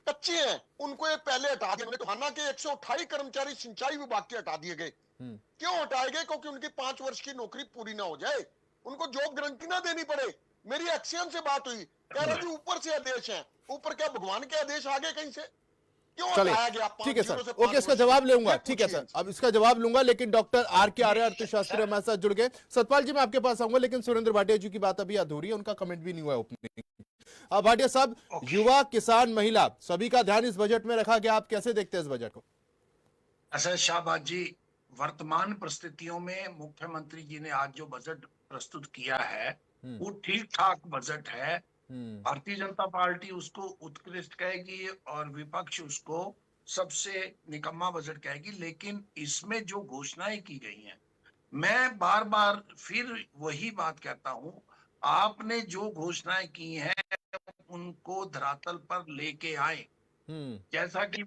कच्चे हैं, उनको ये पहले हटा दिया। टोहाना के 128 कर्मचारी सिंचाई विभाग के हटा दिए गए। क्यों हटाए गए? क्योंकि उनकी 5 वर्ष की नौकरी पूरी ना हो जाए, उनको जॉब गारंटी ना देनी पड़े। मेरी एक्सीएम से बात हुई, कह रहे जी ऊपर से आदेश है। ऊपर क्या भगवान के आदेश आ गए कहीं से? क्यों चलिए, हटाया गया ठीक है 0 सर, से ओके, 5 इसका वर्ष के? जवाब लूंगा। ये ठीक है पूछिए सर, इनसे। अब इसका जवाब लूंगा, लेकिन डॉक्टर आर के आर्य अर्थशास्त्री हमारे साथ जुड़ गए। सतपाल जी मैं आपके पास आऊंगा, लेकिन सुरेंद्र भाटिया जी की बात अभी अधूरी है, उनका कमेंट भी नहीं हुआ ओपनिंग। अब भाटिया साहब, ओके। युवा, किसान, महिला सभी का ध्यान इस बजट में रखा गया, आप कैसे देखते हैं इस बजट को? अच्छा शाहबाज जी, वर्तमान परिस्थितियों में मुख्यमंत्री जी ने आज जो बजट प्रस्तुत किया है वो ठीक ठाक बजट है। भारतीय जनता पार्टी उसको उत्कृष्ट कहेगी और विपक्ष उसको सबसे निकम्मा बजट कहेगी। लेकिन इसमें जो घोषणाएं की गई हैं, मैं बार बार फिर वही बात कहता हूं, आपने जो घोषणाएं की हैं उनको धरातल पर लेके आए। जैसा कि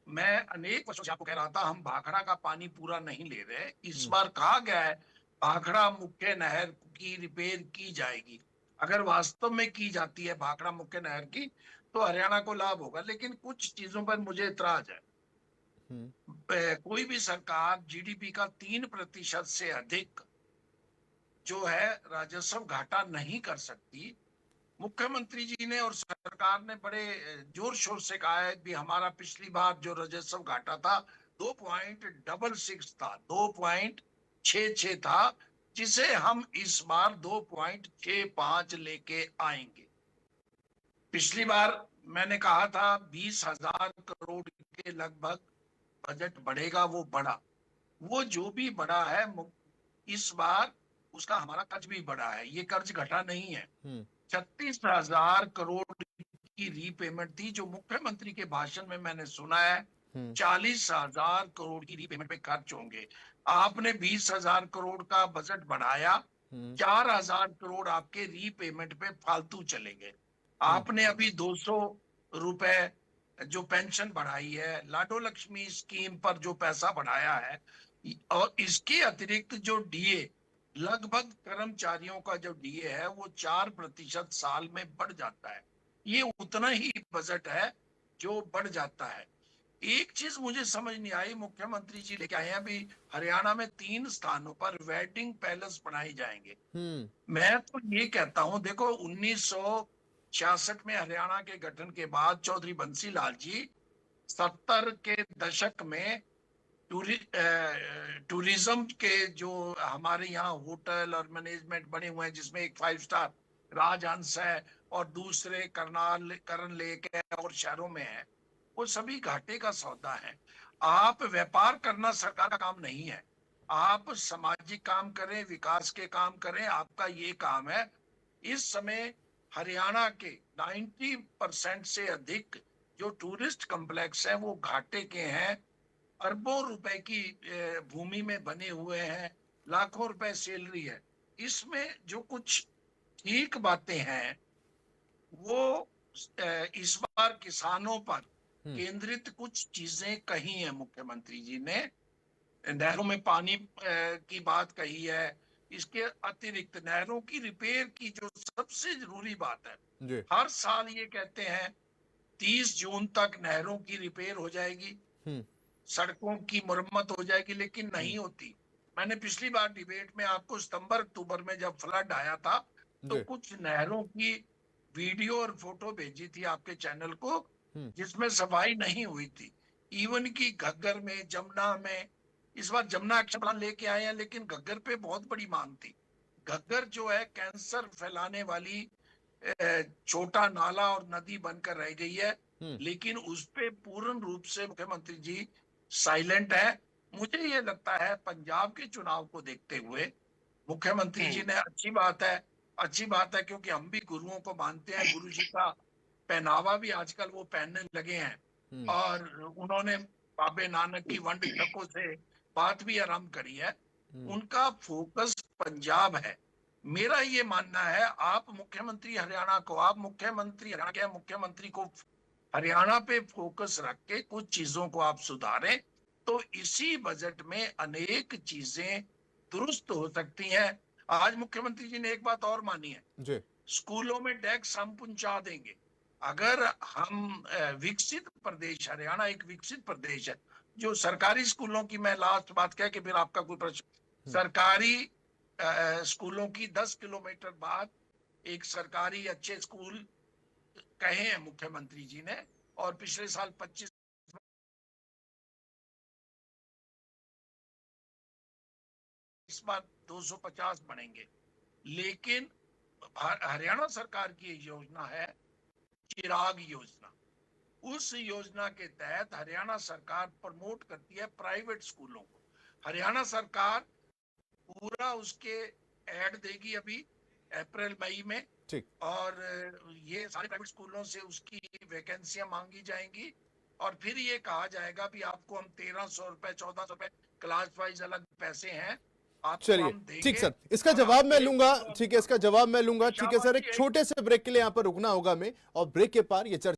मैं अनेक वर्षों से आपको कह रहा था, हम भाखड़ा का पानी पूरा नहीं ले रहे। इस बार कहा गया है भाखड़ा मुख्य नहर की रिपेयर की जाएगी। अगर वास्तव में की जाती है भाखड़ा मुख्य नहर की, तो हरियाणा को लाभ होगा। लेकिन कुछ चीजों पर मुझे इतराज है। कोई भी सरकार जीडीपी का 3% से अधिक जो है राजस्व घाटा नहीं कर सकती। मुख्यमंत्री जी ने और सरकार ने बड़े जोर शोर से कहा है कि हमारा पिछली बार जो राजस्व घाटा था 2.66 था, 2.66 था, जिसे हम इस बार 2.65 लेके आएंगे। पिछली बार मैंने कहा था 20,000 करोड़ के लगभग बजट बढ़ेगा, वो बढ़ा। वो जो भी बढ़ा है इस बार उसका हमारा कर्ज भी बढ़ा है, ये कर्ज घटा नहीं है। 36,000 करोड़ की रीपेमेंट थी, जो मुख्यमंत्री के भाषण में मैंने सुना है 40,000 करोड़ की रीपेमेंट पे खर्च होंगे। आपने 20,000 करोड़ का बजट बढ़ाया, 4,000 करोड़ आपके रीपेमेंट पे फालतू चलेंगे। आपने अभी 200 रुपए जो पेंशन बढ़ाई है, लाडो लक्ष्मी स्कीम पर जो पैसा बढ़ाया है, और इसके अतिरिक्त जो डीए, लगभग कर्मचारियों का जो डीए है वो 4% साल में बढ़ जाता है। ये उतना ही बजट है जो बढ़ जाता है। एक चीज मुझे समझ नहीं आई, मुख्यमंत्री जी लेके आए हैं अभी हरियाणा में 3 स्थानों पर वेडिंग पैलेस बनाए जाएंगे। मैं तो ये कहता हूं, देखो 1966 में हरियाणा के गठन के बाद चौधरी बंसी लाल जी 70 के दशक में टूरिज्म के जो हमारे यहाँ होटल और मैनेजमेंट बने हुए हैं, जिसमें एक 5 स्टार राजहंस है और दूसरे करनाल करण लेक है और शहरों में है, वो सभी घाटे का सौदा है। आप व्यापार करना सरकार का काम नहीं है, आप सामाजिक काम करें, विकास के काम करें, आपका ये काम है। इस समय हरियाणा के 90% से अधिक जो टूरिस्ट कॉम्प्लेक्स है वो घाटे के हैं। अरबों रुपए की भूमि में बने हुए हैं, लाखों रुपए सैलरी है। इसमें जो कुछ ठीक बातें हैं वो इस बार किसानों पर केंद्रित कुछ चीजें कही है मुख्यमंत्री जी ने। नहरों में पानी की बात कही है। इसके अतिरिक्त नहरों की रिपेयर की जो सबसे जरूरी बात है, हर साल ये कहते हैं 30 जून तक नहरों की रिपेयर हो जाएगी, सड़कों की मुरम्मत हो जाएगी, लेकिन नहीं होती। मैंने पिछली बार डिबेट में आपको सितंबर अक्टूबर में जब फ्लड आया था तो कुछ नहरों की वीडियो और फोटो भेजी थी आपके चैनल को, जिसमें सफाई नहीं हुई थी। इवन की घग्गर में, जमुना में, इस बार जमुना एक्शन प्लान लेके आए हैं, लेकिन घग्गर पे बहुत बड़ी मांग थी। घग्गर जो है कैंसर फैलाने वाली छोटा नाला और नदी बनकर रह गई है, लेकिन उस पे पूर्ण रूप से मुख्यमंत्री जी साइलेंट है। मुझे ये लगता है पंजाब के चुनाव को देखते हुए मुख्यमंत्री जी ने, अच्छी बात है क्योंकि हम भी गुरुओं को मानते हैं, गुरु जी का पहनावा भी आजकल वो पहनने लगे हैं और उन्होंने बाबे नानक की वंड ठको से बात भी आरंभ करी है। उनका फोकस पंजाब है। मेरा ये मानना है, आप मुख्यमंत्री हरियाणा को, आप मुख्यमंत्री हरियाणा के मुख्यमंत्री को हरियाणा पे फोकस रख के कुछ चीजों को आप सुधारें, तो इसी बजट में अनेक चीजें दुरुस्त हो सकती हैं। आज मुख्यमंत्री जी ने एक बात और मानी है, स्कूलों में डेस्क हम पहुंचा देंगे। अगर हम विकसित प्रदेश, हरियाणा एक विकसित प्रदेश है, जो सरकारी स्कूलों की, मैं लास्ट बात कह के फिर आपका कोई प्रश्न, सरकारी स्कूलों की 10 किलोमीटर बाद एक सरकारी अच्छे स्कूल कहे हैं मुख्यमंत्री जी ने, और पिछले साल 25 इस बार 250 बनेंगे। लेकिन हरियाणा सरकार की योजना है चिराग योजना। उस योजना के तहत हरियाणा सरकार प्रमोट करती है प्राइवेट स्कूलों को। हरियाणा सरकार पूरा उसके ऐड देगी अभी अप्रैल मई में, ठीक। और ये सारे प्राइवेट स्कूलों से उसकी वैकेंसियां मांगी जाएंगी, और फिर ये कहा जाएगा भी आपको हम 1300 रुपए 1400 रुपए क्लास वाइज अलग पैसे हैं आपको चलिए, हम देंगे। ठीक सर, इसका जवाब मैं लूंगा। ठीक है, इसका जवाब मैं लूंगा। ठीक है सर, एक शाबाश जी। छोटे से ब्रेक के लिए यहाँ पर रुकना होगा हमें, और ब्रेक के पार ये चर्चा